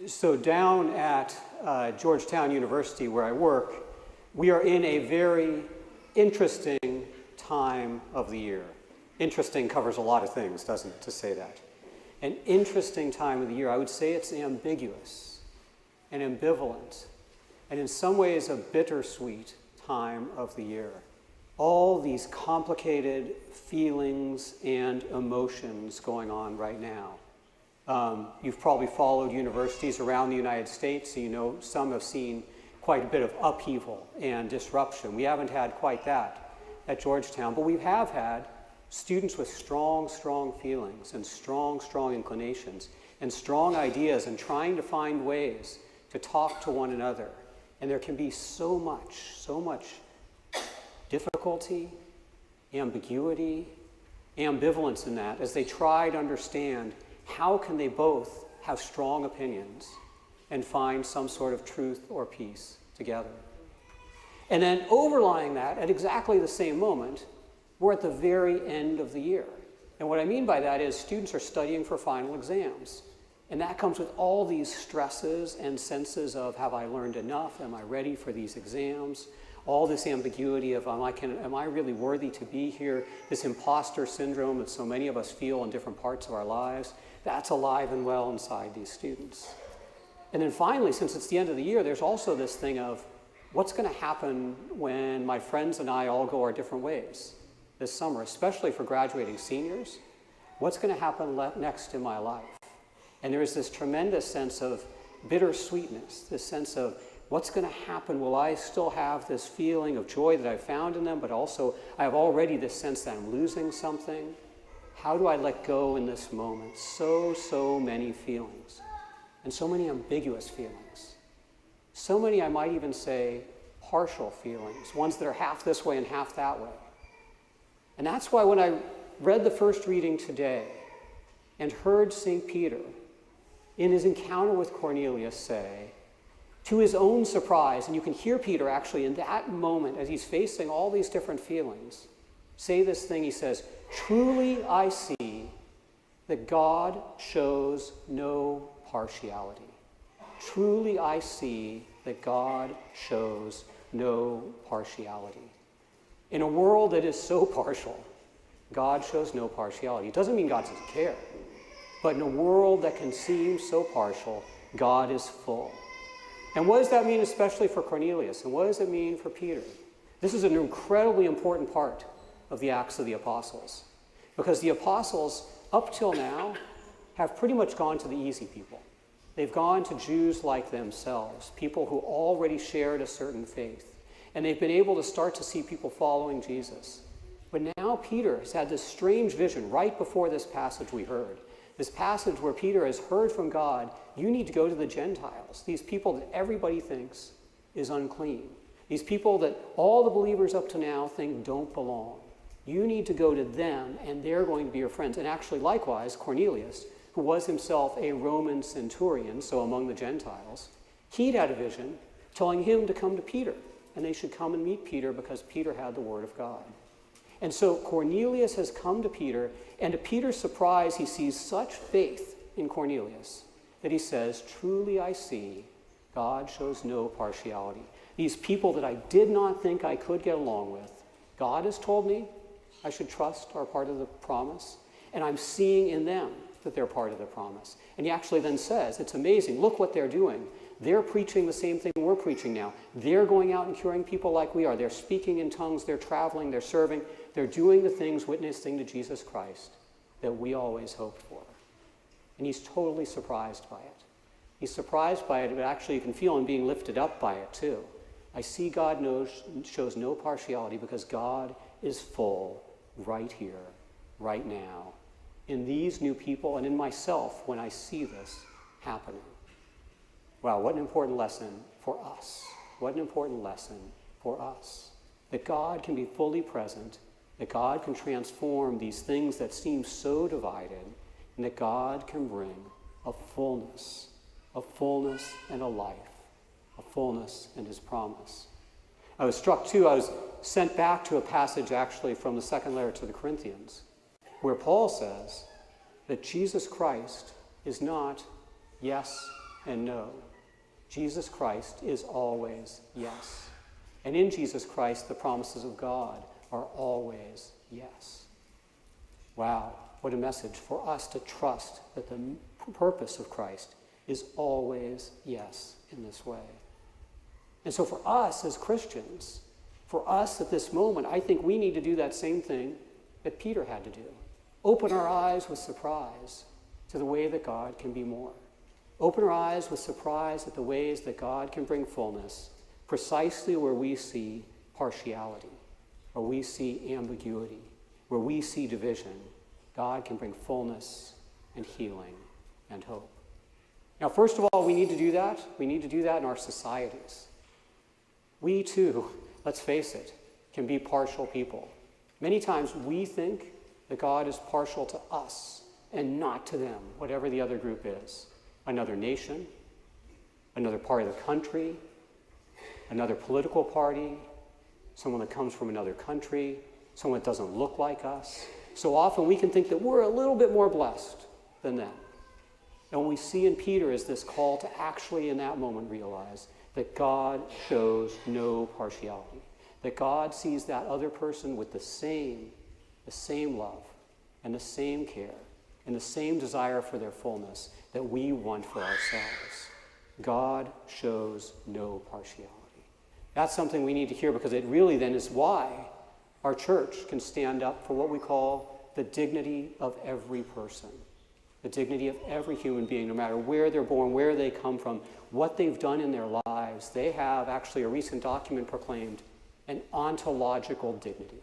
So down at Georgetown University, where I work, we are in a very interesting time of the year. Interesting covers a lot of things, doesn't it, to say that? An interesting time of the year. I would say it's ambiguous and ambivalent, and in some ways a bittersweet time of the year. All these complicated feelings and emotions going on right now. You've probably followed universities around the United States, so you know some have seen quite a bit of upheaval and disruption. We haven't had quite that at Georgetown, but we have had students with strong, strong feelings and strong, strong inclinations and strong ideas and trying to find ways to talk to one another. And there can be so much difficulty, ambiguity, ambivalence in that as they try to understand how can they both have strong opinions and find some sort of truth or peace together. And then overlying that, at exactly the same moment, we're at the very end of the year. And what I mean by that is students are studying for final exams. And that comes with all these stresses and senses of, have I learned enough? Am I ready for these exams? All this ambiguity of, am I really worthy to be here? This imposter syndrome that so many of us feel in different parts of our lives, that's alive and well inside these students. And then finally, since it's the end of the year, there's also this thing of, what's going to happen when my friends and I all go our different ways this summer, especially for graduating seniors? What's going to happen next in my life? And there is this tremendous sense of bittersweetness, this sense of, what's going to happen? Will I still have this feeling of joy that I found in them, but also I have already this sense that I'm losing something? How do I let go in this moment? So many feelings, and so many ambiguous feelings. So many, I might even say, partial feelings, ones that are half this way and half that way. And that's why when I read the first reading today and heard St. Peter in his encounter with Cornelius say, to his own surprise, and you can hear Peter actually in that moment as he's facing all these different feelings, say this thing, he says, truly I see that God shows no partiality. Truly I see that God shows no partiality. In a world that is so partial, God shows no partiality. It doesn't mean God doesn't care, but in a world that can seem so partial, God is full. And what does that mean especially for Cornelius? And what does it mean for Peter? This is an incredibly important part of the Acts of the Apostles, because the apostles, up till now, have pretty much gone to the easy people. They've gone to Jews like themselves, people who already shared a certain faith, and they've been able to start to see people following Jesus. But now Peter has had this strange vision right before this passage we heard, this passage where Peter has heard from God, you need to go to the Gentiles, these people that everybody thinks is unclean, these people that all the believers up to now think don't belong. You need to go to them, and they're going to be your friends. And actually, likewise, Cornelius, who was himself a Roman centurion, so among the Gentiles, he'd had a vision telling him to come to Peter, and they should come and meet Peter because Peter had the word of God. And so Cornelius has come to Peter, and to Peter's surprise, he sees such faith in Cornelius that he says, truly I see God shows no partiality. These people that I did not think I could get along with, God has told me I should trust are part of the promise, and I'm seeing in them that they're part of the promise. And he actually then says, it's amazing, look what they're doing. They're preaching the same thing we're preaching now. They're going out and curing people like we are. They're speaking in tongues, they're traveling, they're serving, they're doing the things witnessing to Jesus Christ that we always hoped for. And he's totally surprised by it. He's surprised by it, but actually you can feel him being lifted up by it too. I see God shows no partiality because God is full right here, right now, in these new people and in myself when I see this happening. Wow, what an important lesson for us. What an important lesson for us. That God can be fully present, that God can transform these things that seem so divided, and that God can bring a fullness and a life, a fullness and his promise. I was struck too, I was sent back to a passage actually from the second letter to the Corinthians, where Paul says that Jesus Christ is not yes and no. Jesus Christ is always yes. And in Jesus Christ, the promises of God are always yes. Wow, what a message for us to trust that the purpose of Christ is always yes in this way. And so for us as Christians, for us at this moment, I think we need to do that same thing that Peter had to do. Open our eyes with surprise to the way that God can be more. Open our eyes with surprise at the ways that God can bring fullness precisely where we see partiality, where we see ambiguity, where we see division. God can bring fullness and healing and hope. Now, first of all, we need to do that. We need to do that in our societies. We too, let's face it, can be partial people. Many times we think that God is partial to us and not to them, whatever the other group is. Another nation, another part of the country, another political party, someone that comes from another country, someone that doesn't look like us. So often we can think that we're a little bit more blessed than them. And what we see in Peter is this call to actually in that moment realize that God shows no partiality, that God sees that other person with the same love and the same care and the same desire for their fullness that we want for ourselves. God shows no partiality. That's something we need to hear, because it really then is why our church can stand up for what we call the dignity of every person, the dignity of every human being, no matter where they're born, where they come from, what they've done in their lives. They have, actually, a recent document proclaimed, an ontological dignity,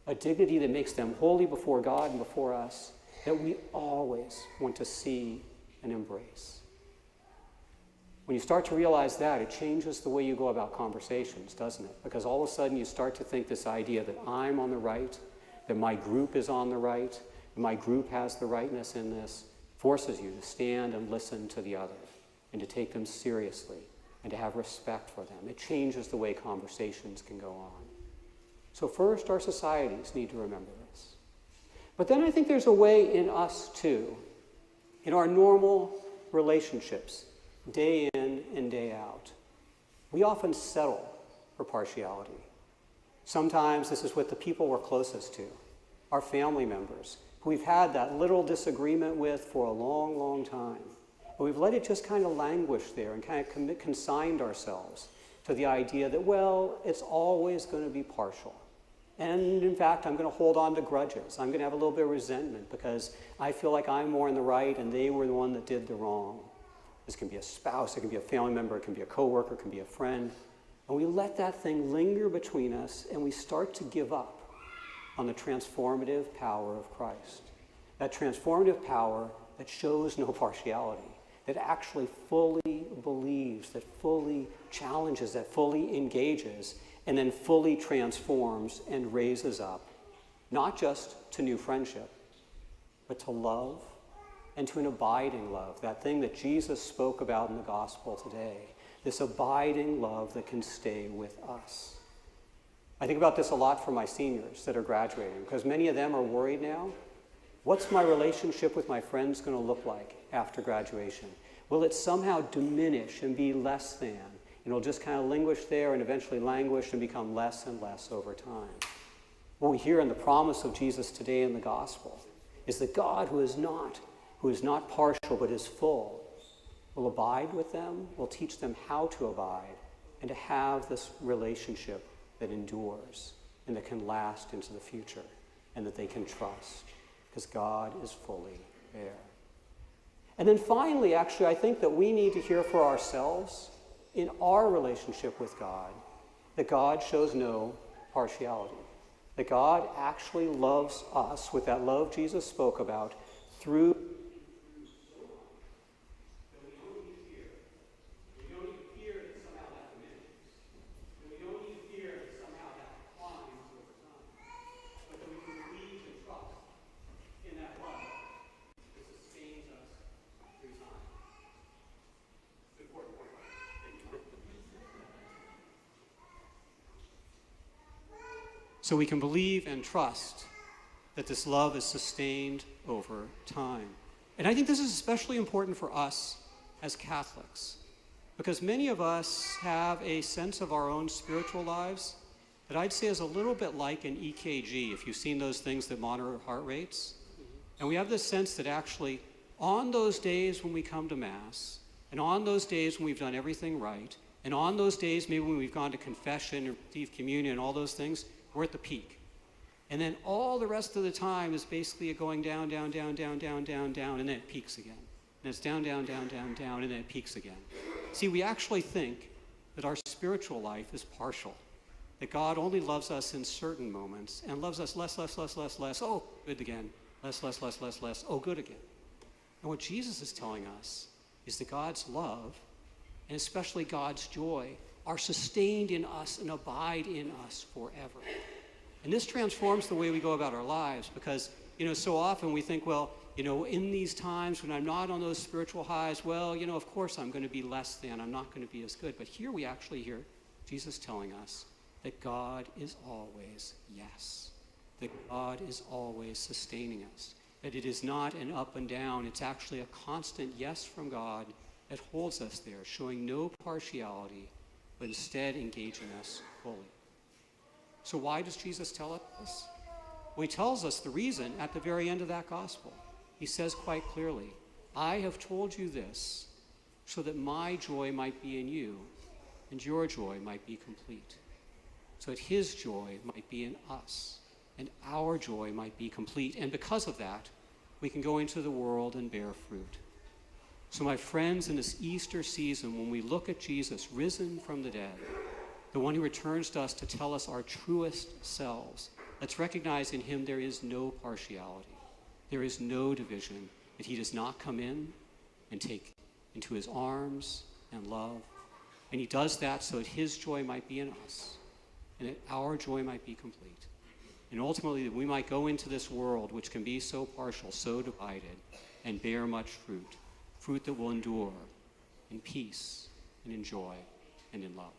a dignity that makes them holy before God and before us, that we always want to see and embrace. When you start to realize that, it changes the way you go about conversations, doesn't it? Because all of a sudden you start to think this idea that I'm on the right, that my group is on the right, that my group has the rightness in this, forces you to stand and listen to the other and to take them seriously and to have respect for them. It changes the way conversations can go on. So first, our societies need to remember this. But then I think there's a way in us too, in our normal relationships, day in and day out. We often settle for partiality. Sometimes this is with the people we're closest to, our family members, who we've had that little disagreement with for a long, long time. And we've let it just kind of languish there and kind of consigned ourselves to the idea that, well, it's always going to be partial. And in fact, I'm going to hold on to grudges. I'm going to have a little bit of resentment because I feel like I'm more in the right and they were the one that did the wrong. This can be a spouse, it can be a family member, it can be a coworker, it can be a friend. And we let that thing linger between us and we start to give up on the transformative power of Christ. That transformative power that shows no partiality, that actually fully believes, that fully challenges, that fully engages, and then fully transforms and raises up, not just to new friendship, but to love and to an abiding love, that thing that Jesus spoke about in the gospel today, this abiding love that can stay with us. I think about this a lot for my seniors that are graduating, because many of them are worried now. What's my relationship with my friends going to look like after graduation? Will it somehow diminish and be less than? And it'll just kind of languish there and eventually languish and become less and less over time. What we hear in the promise of Jesus today in the gospel is that God, who is not partial but is full, will abide with them, will teach them how to abide, and to have this relationship that endures and that can last into the future and that they can trust, because God is fully there. And then finally, actually, I think that we need to hear for ourselves in our relationship with God that God shows no partiality, that God actually loves us with that love Jesus spoke about through so we can believe and trust that this love is sustained over time. And I think this is especially important for us as Catholics, because many of us have a sense of our own spiritual lives that I'd say is a little bit like an EKG, if you've seen those things that monitor heart rates. And we have this sense that actually on those days when we come to Mass, and on those days when we've done everything right, and on those days maybe when we've gone to confession and received communion and all those things, we're at the peak. And then all the rest of the time is basically going down, down, down, down, down, down, down, and then it peaks again. And it's down, down, down, down, down, and then it peaks again. See, we actually think that our spiritual life is partial, that God only loves us in certain moments and loves us less, less, less, less, less. Oh, good again. Less, less, less, less, less. Oh, good again. And what Jesus is telling us is that God's love, and especially God's joy, are sustained in us and abide in us forever. And this transforms the way we go about our lives because, so often we think, well, in these times when I'm not on those spiritual highs, well, of course I'm going to be less than, I'm not going to be as good. But here we actually hear Jesus telling us that God is always yes, that God is always sustaining us, that it is not an up and down, it's actually a constant yes from God that holds us there, showing no partiality, but instead engaging us fully. So why does Jesus tell us this? Well, he tells us the reason at the very end of that gospel. He says quite clearly, I have told you this so that my joy might be in you and your joy might be complete. So that his joy might be in us and our joy might be complete. And because of that, we can go into the world and bear fruit. So my friends, in this Easter season, when we look at Jesus risen from the dead, the one who returns to us to tell us our truest selves, let's recognize in him there is no partiality. There is no division, that he does not come in and take into his arms and love. And he does that so that his joy might be in us and that our joy might be complete. And ultimately that we might go into this world which can be so partial, so divided, and bear much fruit, fruit that will endure in peace and in joy and in love.